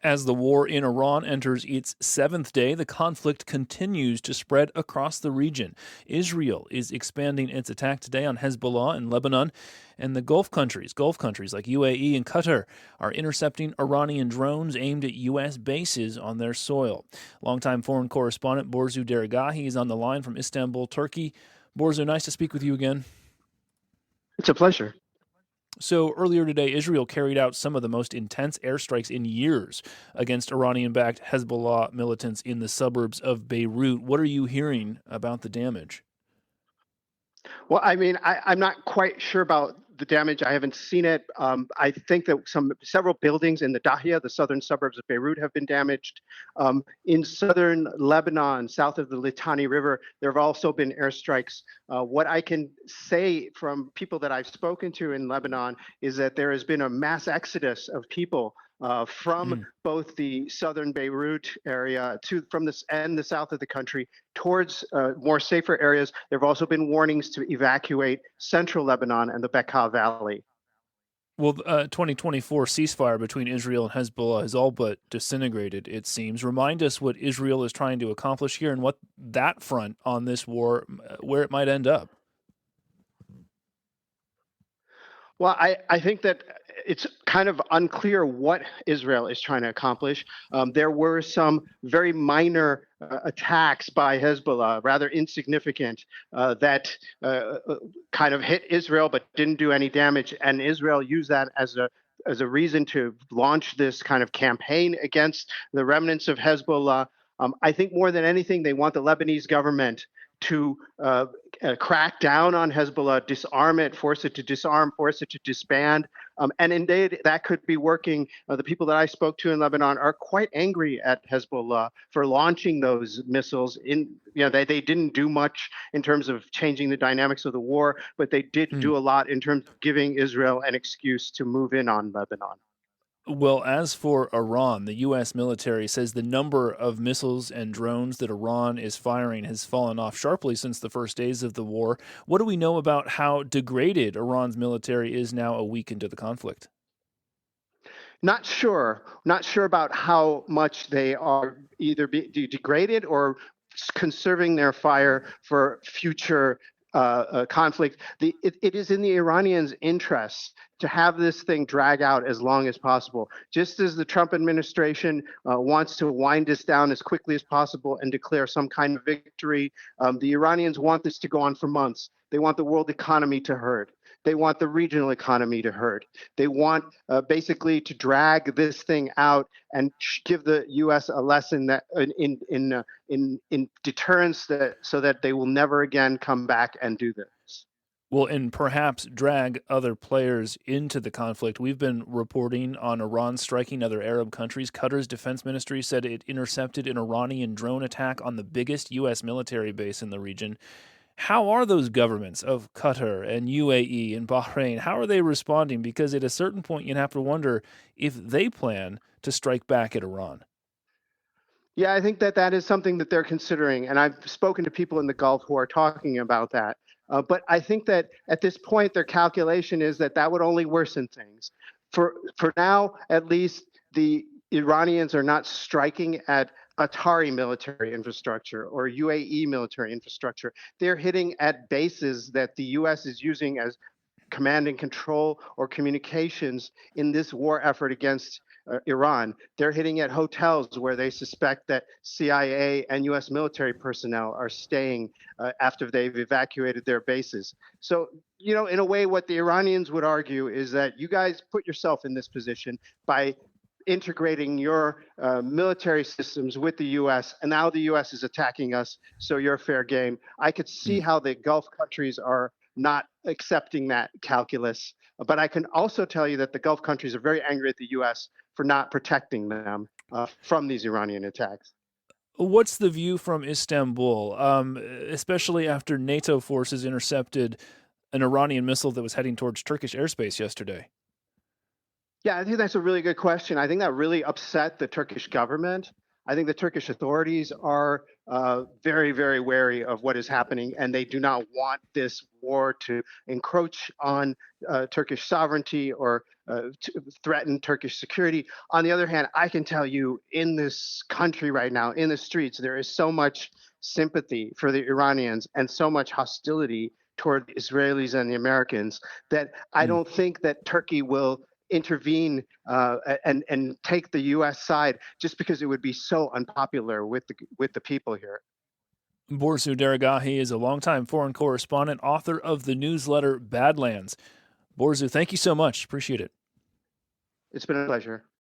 As the war in Iran enters its seventh day, the conflict continues to spread across the region. Israel is expanding its attack today on Hezbollah in Lebanon, and the Gulf countries like UAE and Qatar, are intercepting Iranian drones aimed at U.S. bases on their soil. Longtime foreign correspondent Borzu Deragahi is on the line from Istanbul, Turkey. Borzu, nice to speak with you again. It's a pleasure. So earlier today, Israel carried out some of the most intense airstrikes in years against Iranian-backed Hezbollah militants in the suburbs of Beirut. What are you hearing about the damage? Well, I mean, I'm not quite sure about the damage. I haven't seen it. I think that several buildings in the Dahia, the southern suburbs of Beirut, have been damaged. In southern Lebanon, south of the Litani River, there have also been airstrikes. What I can say from people that I've spoken to in Lebanon is that there has been a mass exodus of people from both the southern Beirut area from this and the south of the country towards more safer areas. There have also been warnings to evacuate central Lebanon and the Bekaa Valley. Well, 2024 ceasefire between Israel and Hezbollah has all but disintegrated, it seems. Remind us what Israel is trying to accomplish here and what that front on this war, where it might end up. Well, I think that it's kind of unclear what Israel is trying to accomplish. There were some very minor attacks by Hezbollah, rather insignificant, that kind of hit Israel but didn't do any damage. And Israel used that as a reason to launch this kind of campaign against the remnants of Hezbollah. I think more than anything, they want the Lebanese government to crack down on Hezbollah, disarm it, force it to disarm, force it to disband. And indeed, that could be working. The people that I spoke to in Lebanon are quite angry at Hezbollah for launching those missiles. They didn't do much in terms of changing the dynamics of the war, but they did do a lot in terms of giving Israel an excuse to move in on Lebanon. Well, as for Iran, the U.S. military says the number of missiles and drones that Iran is firing has fallen off sharply since the first days of the war. What do we know about how degraded Iran's military is now a week into the conflict? Not sure. Not sure about how much they are either degraded or conserving their fire for future conflict. It is in the Iranians' interests to have this thing drag out as long as possible. Just as the Trump administration wants to wind this down as quickly as possible and declare some kind of victory, the Iranians want this to go on for months. They want the world economy to hurt. They want the regional economy to hurt. They want basically to drag this thing out and give the U.S. a lesson that in deterrence, so that they will never again come back and do this. Well, and perhaps drag other players into the conflict. We've been reporting on Iran striking other Arab countries. Qatar's defense ministry said it intercepted an Iranian drone attack on the biggest U.S. military base in the region. How are those governments of Qatar and UAE and Bahrain, how are they responding? Because at a certain point, you'd have to wonder if they plan to strike back at Iran. Yeah, I think that is something that they're considering. And I've spoken to people in the Gulf who are talking about that. But I think that at this point, their calculation is that would only worsen things. For now, at least, the Iranians are not striking at Qatari military infrastructure or UAE military infrastructure. They're hitting at bases that the U.S. is using as command and control or communications in this war effort against Iran. They're hitting at hotels where they suspect that CIA and U.S. military personnel are staying after they've evacuated their bases. So, in a way, what the Iranians would argue is that you guys put yourself in this position by integrating your military systems with the U.S., and now the U.S. is attacking us, so you're fair game. I could see how the Gulf countries are not accepting that calculus, but I can also tell you that the Gulf countries are very angry at the U.S. for not protecting them from these Iranian attacks. What's the view from Istanbul, especially after NATO forces intercepted an Iranian missile that was heading towards Turkish airspace yesterday? Yeah, I think that's a really good question. I think that really upset the Turkish government. I think the Turkish authorities are very, very wary of what is happening, and they do not want this war to encroach on Turkish sovereignty or to threaten Turkish security. On the other hand, I can tell you in this country right now, in the streets, there is so much sympathy for the Iranians and so much hostility toward the Israelis and the Americans that I Mm. don't think that Turkey will intervene and take the U.S. side just because it would be so unpopular with the people here. Borsu Deragahi is a longtime foreign correspondent, author of the newsletter Badlands. Borzu, thank you so much. Appreciate it. It's been a pleasure.